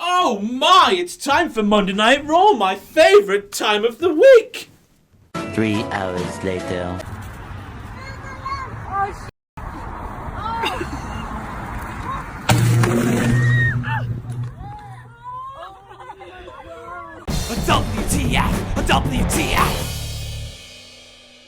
Oh my, it's time for Monday Night Raw, my favourite time of the week! 3 hours later. WTF!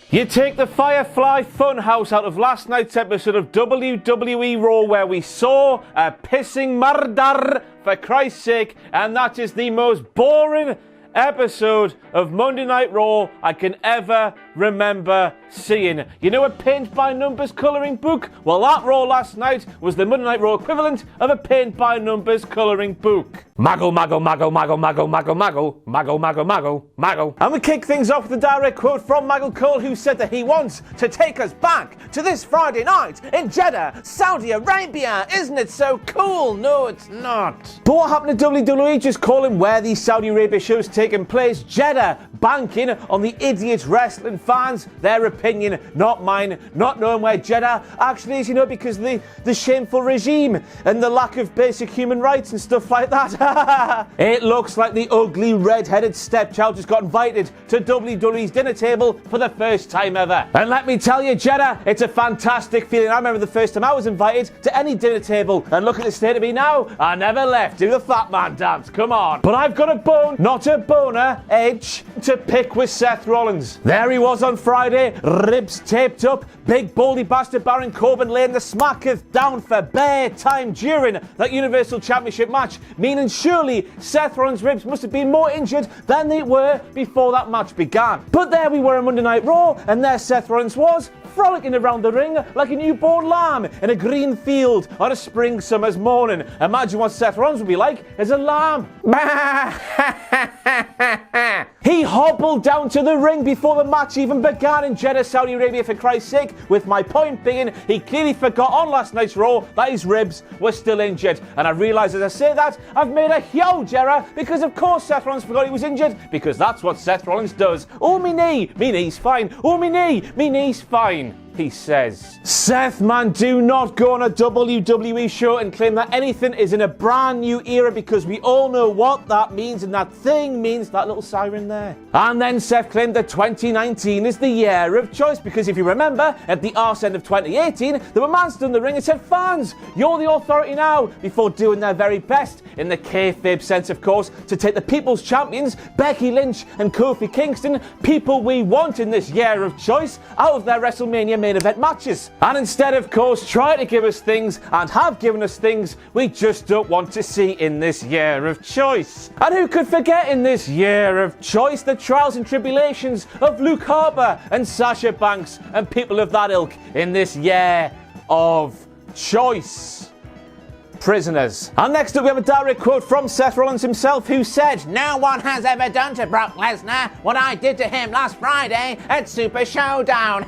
You take the Firefly Fun House out of last night's episode of WWE Raw where we saw a pissing murder, for Christ's sake, and that is the most boring episode of Monday Night Raw I can ever remember seeing. You know a paint-by-numbers colouring book? Well, that Raw last night was the Monday Night Raw equivalent of a paint-by-numbers colouring book. Maggle, maggle, maggle, maggle, maggle, maggle, maggle, maggle, maggle, maggle, maggle. And we kick things off with a direct quote from Maggle Cole, who said that he wants to take us back to this Friday night in Jeddah, Saudi Arabia. Isn't it so cool? No, it's not. But what happened to WWE just calling where these Saudi Arabia shows taking place Jeddah, banking on the idiot wrestling fans, their opinion, not mine, not knowing where Jeddah actually is, you know, because of the shameful regime and the lack of basic human rights and stuff like that. It looks like the ugly red-headed stepchild just got invited to WWE's dinner table for the first time ever. And let me tell you, Jeddah, it's a fantastic feeling. I remember the first time I was invited to any dinner table, and look at the state of me now. I never left. Do the fat man dance, come on. But I've got a bone, not a boner, edge, to pick with Seth Rollins. There he was on Friday, ribs taped up, big baldy bastard Baron Corbin laying the smacketh down for bare time during that Universal Championship match, meaning surely Seth Rollins' ribs must have been more injured than they were before that match began. But there we were on Monday Night Raw, and there Seth Rollins was, frolicking around the ring like a newborn lamb in a green field on a spring summer's morning. Imagine what Seth Rollins would be like as a lamb. He hobbled down to the ring before the match even began in Jeddah, Saudi Arabia, for Christ's sake, with my point being he clearly forgot on last night's Raw that his ribs were still injured. And I realise as I say that, I've made a huge error, because of course Seth Rollins forgot he was injured, because that's what Seth Rollins does. Oh, me knee's fine. Oh, me knee's fine, he says. Seth, man, do not go on a WWE show and claim that anything is in a brand new era, because we all know what that means, and that thing means that little siren there. And then Seth claimed that 2019 is the year of choice, because if you remember, at the arse end of 2018, there were man stood in the ring and said, fans, you're the authority now, before doing their very best, in the kayfabe sense of course, to take the people's champions, Becky Lynch and Kofi Kingston, people we want in this year of choice, out of their WrestleMania main event matches. And instead, of course, try to give us things, and have given us things, we just don't want to see in this year of choice. And who could forget in this year of choice the trials and tribulations of Luke Harper and Sasha Banks and people of that ilk in this year of choice? Prisoners. And next up we have a direct quote from Seth Rollins himself, who said, "No one has ever done to Brock Lesnar what I did to him last Friday at Super Showdown."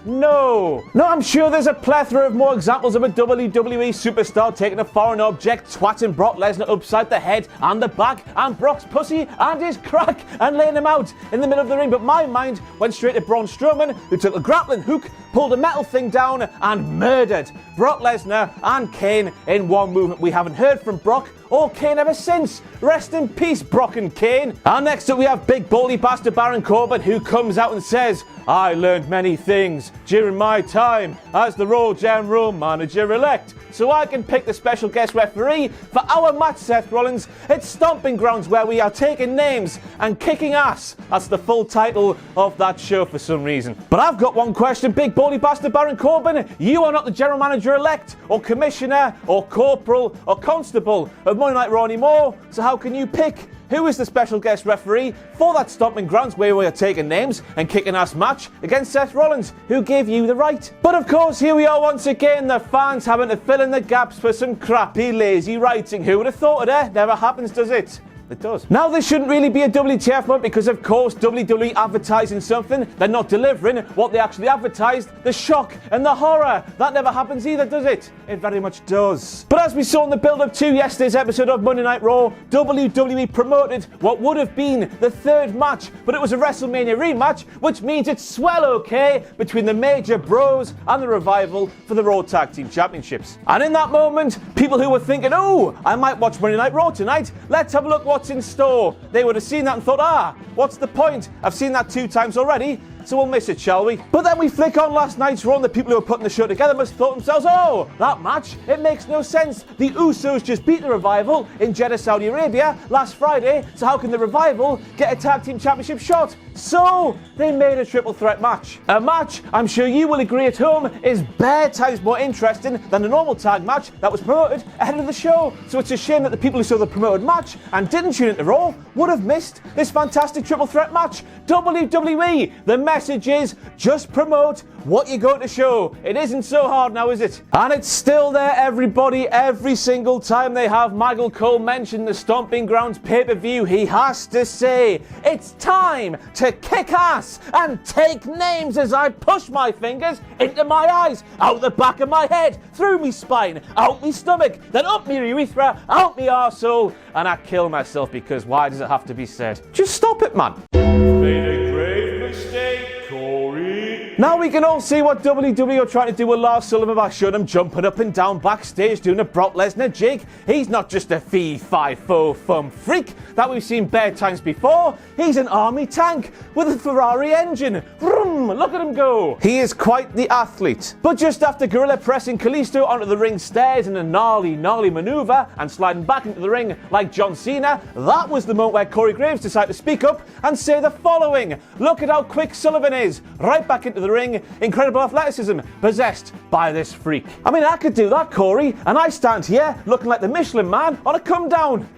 No, I'm sure there's a plethora of more examples of a WWE superstar taking a foreign object, twatting Brock Lesnar upside the head and the back, and Brock's pussy and his crack, and laying him out in the middle of the ring. But my mind went straight to Braun Strowman, who took a grappling hook, pulled a metal thing down, and murdered Brock Lesnar and Kane in one movement. We haven't heard from Brock or Kane ever since. Rest in peace, Brock and Kane. And next up we have big baldy bastard Baron Corbin, who comes out and says, "I learned many things during my time as the Raw General Manager-elect, so I can pick the special guest referee for our match, Seth Rollins. It's Stomping Grounds, where we are taking names and kicking ass." That's the full title of that show for some reason. But I've got one question, big baldy bastard Baron Corbin. You are not the General Manager-elect, or Commissioner, or Corporal, or Constable of Monday Night Raw anymore, so how can you pick who is the special guest referee for that Stomping Grounds where we are taking names and kicking ass match against Seth Rollins? Who gave you the right? But of course, here we are once again, the fans having to fill in the gaps for some crappy, lazy writing. Who would have thought of that? Never happens, does it? It does. Now, this shouldn't really be a WTF moment because, of course, WWE advertising something, they're not delivering what they actually advertised. The shock and the horror. That never happens either, does it? It very much does. But as we saw in the build-up to yesterday's episode of Monday Night Raw, WWE promoted what would have been the third match, but it was a WrestleMania rematch, which means it's swell okay between the Major Bros and the Revival for the Raw Tag Team Championships. And in that moment, people who were thinking, oh, I might watch Monday Night Raw tonight, let's have a look what's in store. They would have seen that and thought, what's the point? I've seen that 2 times already, so we'll miss it, shall we? But then we flick on last night's Raw and the people who were putting the show together must have thought themselves, oh, that match, it makes no sense. The Usos just beat the Revival in Jeddah, Saudi Arabia last Friday, so how can the Revival get a tag team championship shot? So they made a triple threat match. A match, I'm sure you will agree at home, is bare times more interesting than the normal tag match that was promoted ahead of the show. So it's a shame that the people who saw the promoted match and didn't tune into Raw would have missed this fantastic triple threat match. WWE, the message is just promote what you go to show. It isn't so hard now, is it? And it's still there, everybody. Every single time they have Michael Cole mention the Stomping Grounds pay-per-view, he has to say, it's time to kick ass and take names as I push my fingers into my eyes, out the back of my head, through me spine, out me stomach, then up me urethra, out me arsehole, and I kill myself because why does it have to be said? Just stop it, man. Made a grave mistake, Corey. Now we can all see what WWE are trying to do with Lars Sullivan by showing him jumping up and down backstage doing a Brock Lesnar jig. He's not just a fee-fi-fo-fum freak that we've seen bare times before. He's an army tank with a Ferrari engine. Vroom, look at him go. He is quite the athlete. But just after gorilla pressing Kalisto onto the ring stairs in a gnarly maneuver and sliding back into the ring like John Cena, that was the moment where Corey Graves decided to speak up and say the following. Look at how quick Sullivan is. Right back into the ring. Incredible athleticism possessed by this freak. I mean, I could do that, Corey, and I stand here looking like the Michelin Man on a come down.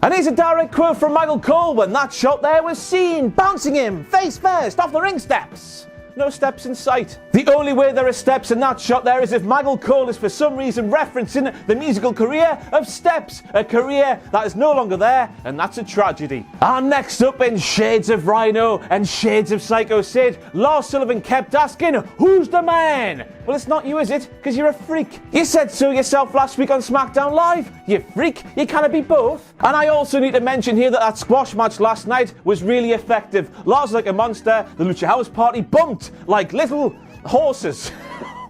And here's a direct quote from Michael Cole when that shot there was seen, bouncing him face first off the ring steps. No steps in sight. The only way there are steps in that shot there is if Michael Cole is for some reason referencing the musical career of Steps, a career that is no longer there, and that's a tragedy. And next up, in shades of Rhino and shades of Psycho Sid, Lars Sullivan kept asking, who's the man? Well, it's not you, is it? Because you're a freak. You said so yourself last week on SmackDown Live. You freak. You cannot be both. And I also need to mention here that squash match last night was really effective. Lars like a monster. The Lucha House Party bumped like little horses.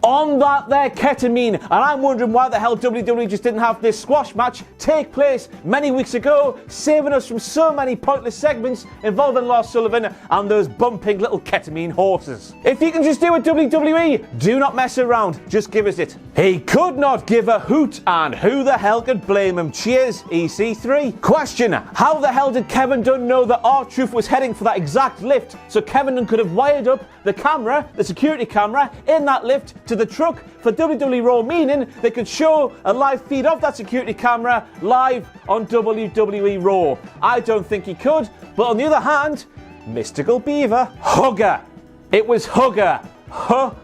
On that there ketamine, and I'm wondering why the hell WWE just didn't have this squash match take place many weeks ago, saving us from so many pointless segments involving Lars Sullivan and those bumping little ketamine horses. If you can just do it, WWE, do not mess around, just give us it. He could not give a hoot, and who the hell could blame him? Cheers, EC3. Question, how the hell did Kevin Dunn know that R-Truth was heading for that exact lift so Kevin Dunn could have wired up the camera, the security camera, in that lift to the truck for WWE Raw, meaning they could show a live feed of that security camera live on WWE Raw? I don't think he could, but on the other hand, Mystical Beaver, Hugger. It was Hugger. Hugger.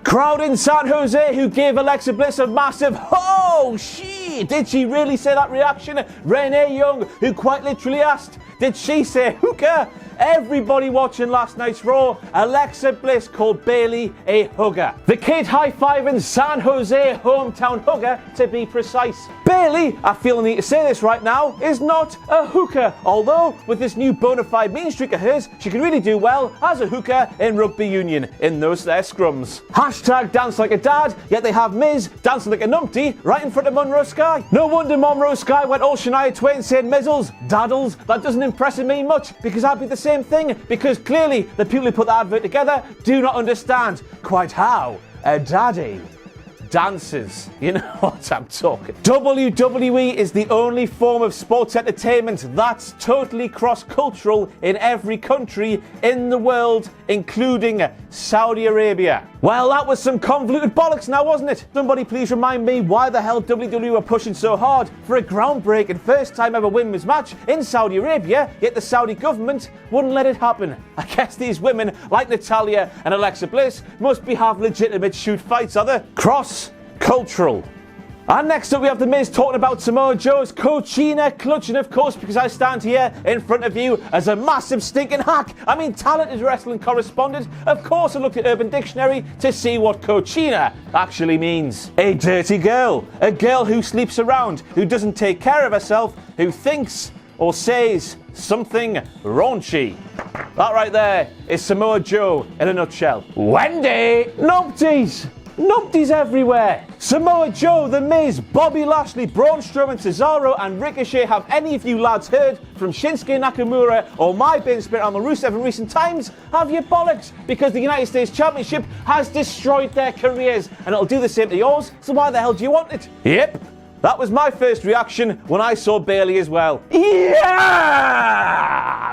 Crowd in San Jose who gave Alexa Bliss a massive oh shit. Did she really say that reaction? Renee Young, who quite literally asked, did she say hooker? Everybody watching last night's Raw, Alexa Bliss called Bayley a hugger. The kid high-fiving San Jose hometown hugger, to be precise. Bayley, I feel the need to say this right now, is not a hooker. Although, with this new bona fide mean streak of hers, she can really do well as a hooker in rugby union, in those there scrums. Hashtag dance like a dad, yet they have Miz dancing like a numpty right in front of Monroe Sky. No wonder Monroe Sky went all Shania Twain saying mizzles, daddles. That doesn't impress me much, because I'd be the same thing, because clearly the people who put the advert together do not understand quite how a daddy dances. You know what I'm talking. WWE is the only form of sports entertainment that's totally cross-cultural in every country in the world, including Saudi Arabia. Well, that was some convoluted bollocks now, wasn't it? Somebody please remind me why the hell WWE were pushing so hard for a groundbreaking first time ever women's match in Saudi Arabia, yet the Saudi government wouldn't let it happen. I guess these women, like Natalya and Alexa Bliss, must be half legitimate shoot fights, are they? Cross-cultural. And next up we have The Miz talking about Samoa Joe's Cochina clutch, and of course because I stand here in front of you as a massive stinking hack, I mean talented wrestling correspondent, of course I looked at Urban Dictionary to see what Cochina actually means. A dirty girl, a girl who sleeps around, who doesn't take care of herself, who thinks or says something raunchy. That right there is Samoa Joe in a nutshell. Wendy! Numpties! Numpties everywhere! Samoa Joe, The Miz, Bobby Lashley, Braun Strowman, Cesaro and Ricochet. Have any of you lads heard from Shinsuke Nakamura or my bin spirit on the Rusev in recent times? Have you bollocks? Because the United States Championship has destroyed their careers and it'll do the same to yours, so why the hell do you want it? Yep. That was my first reaction when I saw Bayley as well. Yeah!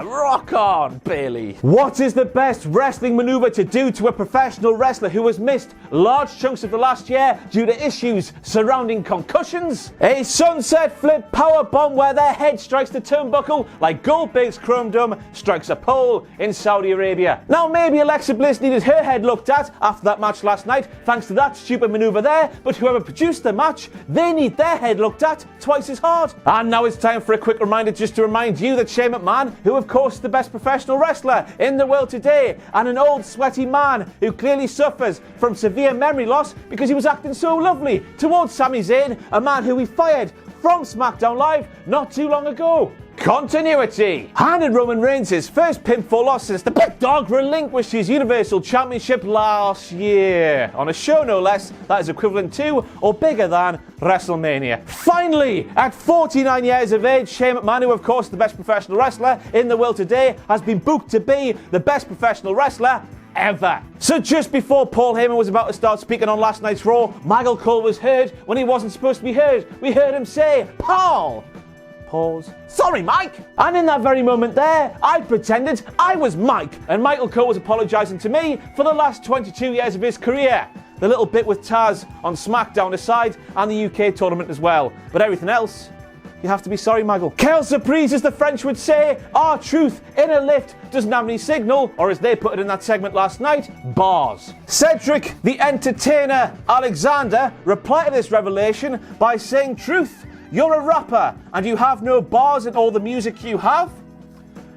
Rock on, Bayley. What is the best wrestling maneuver to do to a professional wrestler who has missed large chunks of the last year due to issues surrounding concussions? A sunset flip power bomb where their head strikes the turnbuckle like Goldberg's Chrome Dome strikes a pole in Saudi Arabia. Now maybe Alexa Bliss needed her head looked at after that match last night thanks to that stupid maneuver there, but whoever produced the match, they need their head looked at twice as hard. And now it's time for a quick reminder just to remind you that Shane McMahon, who of course is the best professional wrestler in the world today, and an old sweaty man who clearly suffers from severe memory loss because he was acting so lovely towards Sami Zayn, a man who he fired from SmackDown Live not too long ago. Continuity. Handed Roman Reigns his first pinfall loss since the big dog relinquished his Universal Championship last year. On a show no less that is equivalent to or bigger than WrestleMania. Finally, at 49 years of age, Shane McMahon, who of course is the best professional wrestler in the world today, has been booked to be the best professional wrestler ever. So just before Paul Heyman was about to start speaking on last night's Raw, Michael Cole was heard when he wasn't supposed to be heard. We heard him say, "Paul." Pause. "Sorry, Mike." And in that very moment there, I pretended I was Mike, and Michael Cole was apologising to me for the last 22 years of his career. The little bit with Taz on SmackDown aside, and the UK tournament as well. But everything else, you have to be sorry, Michael. Quelle surprise, as the French would say. Our truth in a lift doesn't have any signal, or as they put it in that segment last night, bars. Cedric, the entertainer Alexander, replied to this revelation by saying, "Truth, you're a rapper and you have no bars in all the music you have?"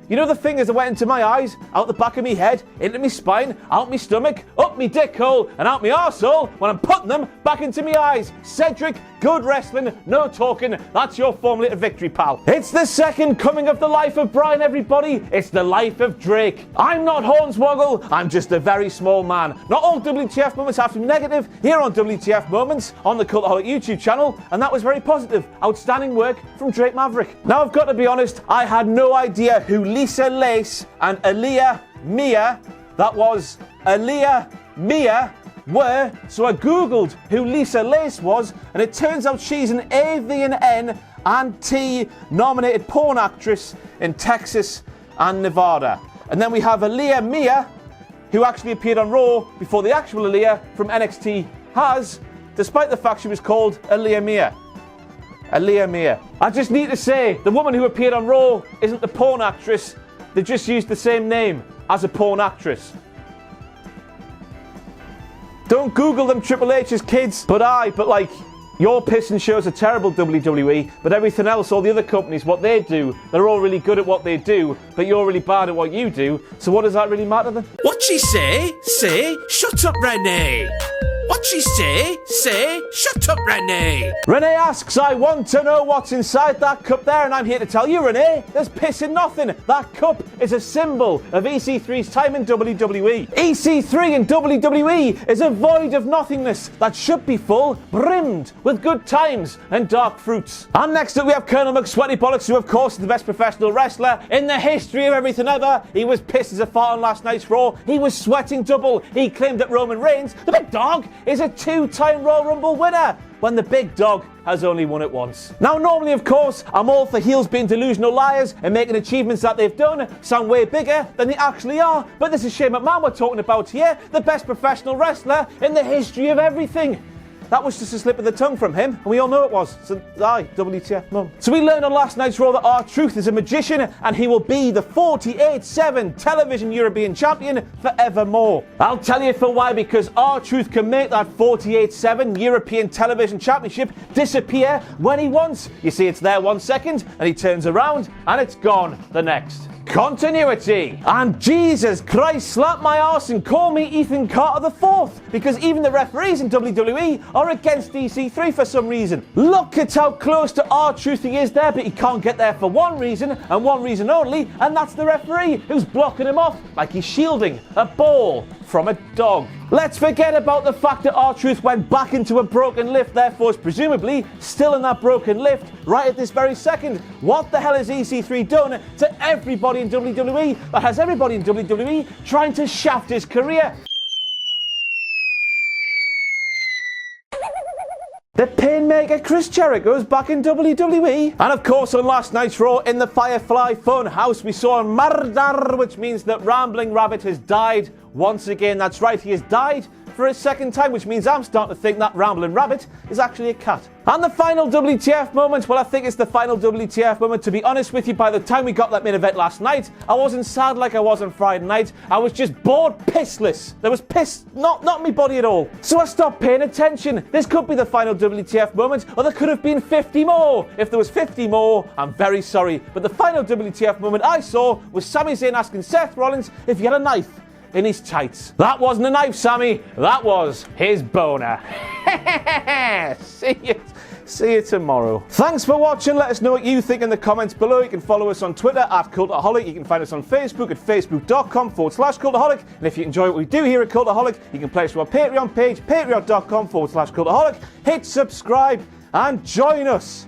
You know the fingers that went into my eyes, out the back of me head, into me spine, out me stomach, up me dick hole, and out me arsehole when I'm putting them back into me eyes. Cedric, good wrestling, no talking. That's your formula to victory, pal. It's the second coming of the life of Brian, everybody. It's the life of Drake. I'm not Hornswoggle, I'm just a very small man. Not all WTF moments have to be negative. Here on WTF Moments, on the Cultaholic YouTube channel, and that was very positive. Outstanding work from Drake Maverick. Now I've got to be honest, I had no idea who Lisa Lace and Aaliyah Mia, that was Aaliyah Mia, were, so I googled who Lisa Lace was, and it turns out she's an AVN and T nominated porn actress in Texas and Nevada. And then we have Aaliyah Mia, who actually appeared on Raw before the actual Aaliyah from NXT has, despite the fact she was called Aaliyah Mia. Aaliyah Mia. I just need to say, the woman who appeared on Raw isn't the porn actress. They just used the same name as a porn actress. Don't Google them Triple H's, kids. But like, your pissing shows are terrible, WWE, but everything else, all the other companies, what they do, they're all really good at what they do, but you're really bad at what you do, so what does that really matter then? What she say? Say, shut up, Renee. What she say? Say, shut up, Renee. Renee asks, I want to know what's inside that cup there, and I'm here to tell you, Renee, there's piss in nothing. That cup is a symbol of EC3's time in WWE. EC3 in WWE is a void of nothingness that should be full, brimmed with good times and dark fruits. And next up we have Colonel McSweaty Bollocks, who of course is the best professional wrestler in the history of everything ever. He was pissed as a fart on last night's Raw. He was sweating double. He claimed that Roman Reigns, the big dog, is a 2-time Royal Rumble winner, when the big dog has only won it once. Now normally of course I'm all for heels being delusional liars and making achievements that they've done sound way bigger than they actually are, but this is Shane McMahon we're talking about here, the best professional wrestler in the history of everything. That was just a slip of the tongue from him, and we all know it was. So, aye, WTF Mum. So we learned on last night's Raw that R-Truth is a magician, and he will be the 48/7 Television European Champion forevermore. I'll tell you for why, because R-Truth can make that 48/7 European Television Championship disappear when he wants. You see, it's there 1 second, and he turns around, and it's gone the next. Continuity. And Jesus Christ, slap my arse and call me Ethan Carter IV, because even the referees in WWE are against EC3 for some reason. Look at how close to R-Truth he is there, but he can't get there for one reason and one reason only, and that's the referee who's blocking him off like he's shielding a ball from a dog. Let's forget about the fact that R-Truth went back into a broken lift, therefore is presumably still in that broken lift right at this very second. What the hell has EC3 done to everybody in WWE that has everybody in WWE trying to shaft his career? The Painmaker Chris Jericho's back in WWE. And of course, on last night's Raw in the Firefly Fun House, we saw murder, which means that Ramblin Rabbit has died once again. That's right, he has died for a second time, which means I'm starting to think that Ramblin Rabbit is actually a cat. And the final WTF moment, well, I think it's the final WTF moment. To be honest with you, by the time we got that main event last night, I wasn't sad like I was on Friday night. I was just bored pissless. There was piss not in my body at all. So I stopped paying attention. This could be the final WTF moment, or there could have been 50 more. If there was 50 more, I'm very sorry. But the final WTF moment I saw was Sami Zayn asking Seth Rollins if he had a knife in his tights. That wasn't a knife, Sami. That was his boner. See you tomorrow. Thanks for watching. Let us know what you think in the comments below. You can follow us on Twitter at Cultaholic. You can find us on Facebook at facebook.com/Cultaholic. And if you enjoy what we do here at Cultaholic, you can play us to our Patreon page, patreon.com/Cultaholic. Hit subscribe and join us